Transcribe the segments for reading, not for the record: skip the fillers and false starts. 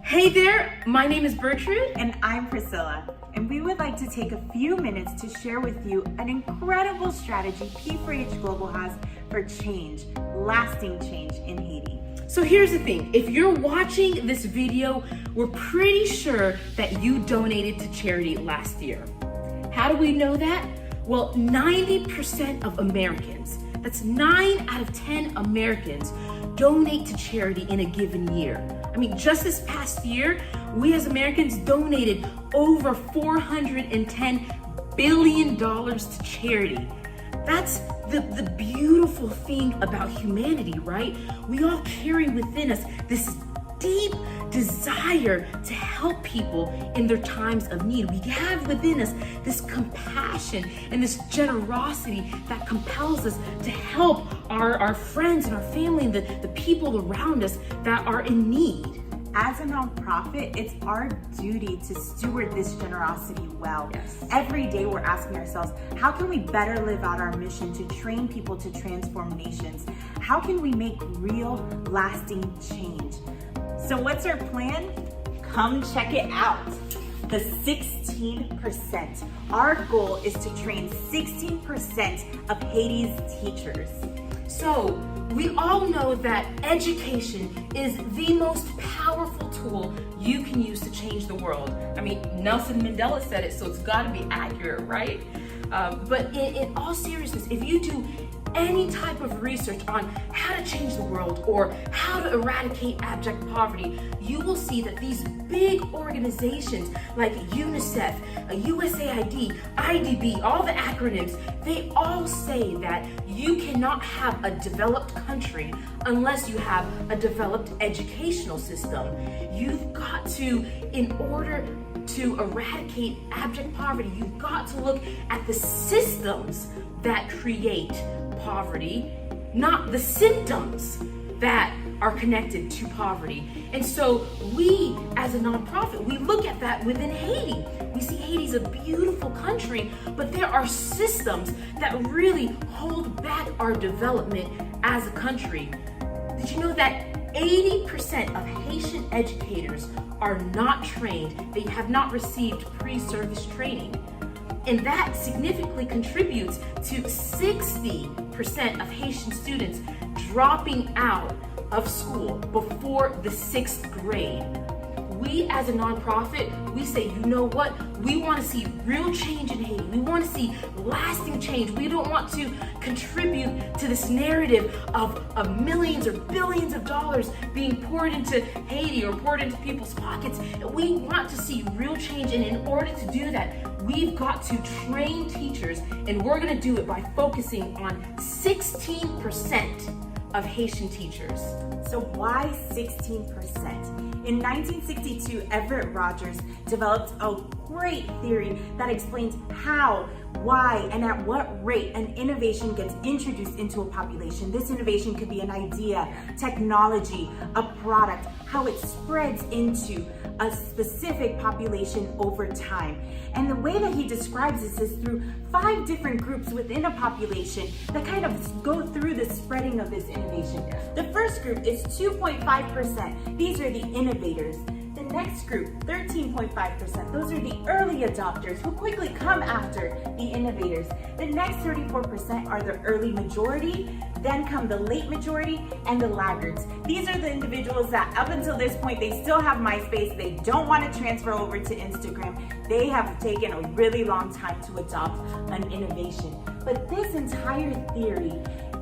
Hey there, my name is Bertrhude. And I'm Priscilla, and we would like to take a few minutes to share with you an incredible strategy P4H Global has for change, lasting change in Haiti. So here's the thing, if you're watching this video, we're pretty sure that you donated to charity last year. How do we know that? Well, 90% of Americans, that's 9 out of 10 Americans, donate to charity in a given year. I mean, just this past year, we as Americans donated over $410 billion to charity. That's the beautiful thing about humanity, right? We all carry within us this deep desire to help people in their times of need. We have within us this compassion and this generosity that compels us to help our friends and our family and the people around us that are in need. As a nonprofit, it's our duty to steward this generosity well. Yes. Every day we're asking ourselves, how can we better live out our mission to train people to transform nations? How can we make real, lasting change? So what's our plan? Come check it out. The 16%. Our goal is to train 16% of Haiti's teachers. So we all know that education is the most powerful tool you can use to change the world. I mean, Nelson Mandela said it, so it's got to be accurate, right? But in all seriousness, if you do any type of research on how to change the world or how to eradicate abject poverty, you will see that these big organizations like UNICEF, USAID, IDB, all the acronyms, they all say that you cannot have a developed country unless you have a developed educational system. You've got to, in order to eradicate abject poverty, you've got to look at the systems that create poverty, not the symptoms that are connected to poverty. And so we, as a nonprofit, we look at that within Haiti. We see Haiti's a beautiful country, but there are systems that really hold back our development as a country. Did you know that 80% of Haitian educators are not trained? They have not received pre-service training. And that significantly contributes to 60% of Haitian students dropping out of school before the 6th grade. We as a nonprofit, we say, you know what? We want to see real change in Haiti. We want to see lasting change. We don't want to contribute to this narrative of millions or billions of dollars being poured into Haiti or poured into people's pockets. We want to see real change, and in order to do that, we've got to train teachers, and we're going to do it by focusing on 16% of Haitian teachers. So why 16%? In 1962, Everett Rogers developed a great theory that explains how, why, and at what rate an innovation gets introduced into a population. This innovation could be an idea, technology, a product, how it spreads into a specific population over time. And the way that he describes this is through 5 different groups within a population that kind of go through the spreading of this innovation. The first group is 2.5%. These are the innovators. The next group, 13.5%, those are the early adopters who quickly come after the innovators. The next 34% are the early majority, then come the late majority, and the laggards. These are the individuals that up until this point, they still have MySpace, they don't want to transfer over to Instagram. They have taken a really long time to adopt an innovation. But this entire theory,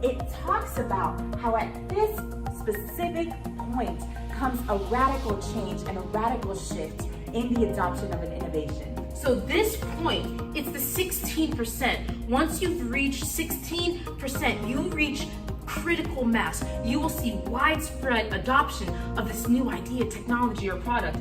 it talks about how at this specific point comes a radical change and a radical shift in the adoption of an innovation. So this point, it's the 16%. Once you've reached 16%, you reach critical mass. You will see widespread adoption of this new idea, technology, or product.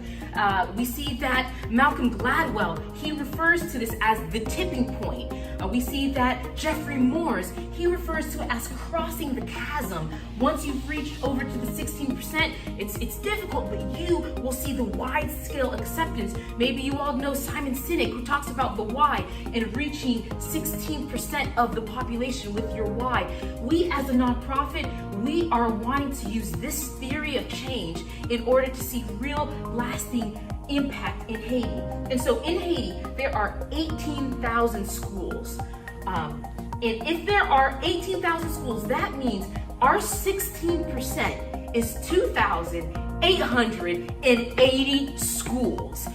We see that Malcolm Gladwell, he refers to this as the tipping point. We see that Jeffrey Moores, he refers to it as crossing the chasm. Once you've reached over to the 16%, it's difficult, but you will see the wide-scale acceptance. Maybe you all know Simon Sinek, who talks about the why and reaching 16% of the population with your why. We as a nonprofit nonprofit, we are wanting to use this theory of change in order to see real lasting impact in Haiti. And so in Haiti, there are 18,000 schools. And if there are 18,000 schools, that means our 16% is 2,880 schools.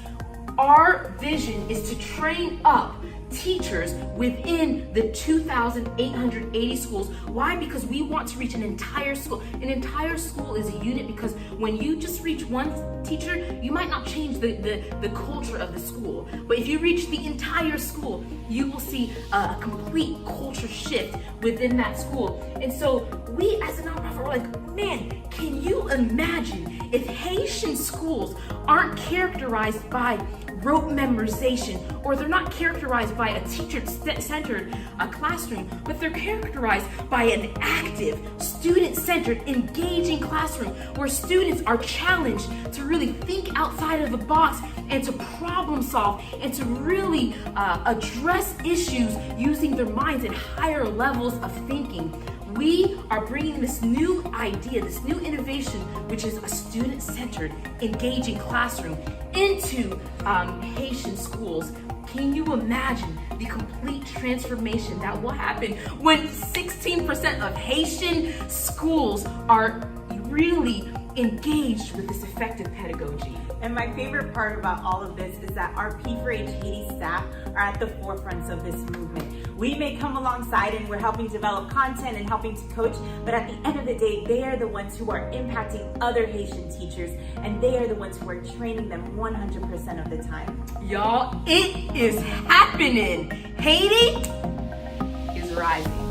Our vision is to train up teachers within the 2,880 schools. Why? Because we want to reach an entire school. An entire school is a unit, because when you just reach one teacher, you might not change the culture of the school. But if you reach the entire school, you will see a complete culture shift within that school. And so we as a nonprofit are like, man, can you imagine if Haitian schools aren't characterized by rote memorization, or they're not characterized by a teacher-centered classroom, but they're characterized by an active, student-centered, engaging classroom where students are challenged to really think outside of the box and to problem solve and to really address issues using their minds at higher levels of thinking. We are bringing this new idea, this new innovation, which is a student-centered, engaging classroom, into Haitian schools. Can you imagine the complete transformation that will happen when 16% of Haitian schools are really engaged with this effective pedagogy? And my favorite part about all of this is that our P4H Haiti staff are at the forefronts of this movement. We may come alongside and we're helping develop content and helping to coach, but at the end of the day, they are the ones who are impacting other Haitian teachers, and they are the ones who are training them 100% of the time. Y'all, it is happening. Haiti is rising.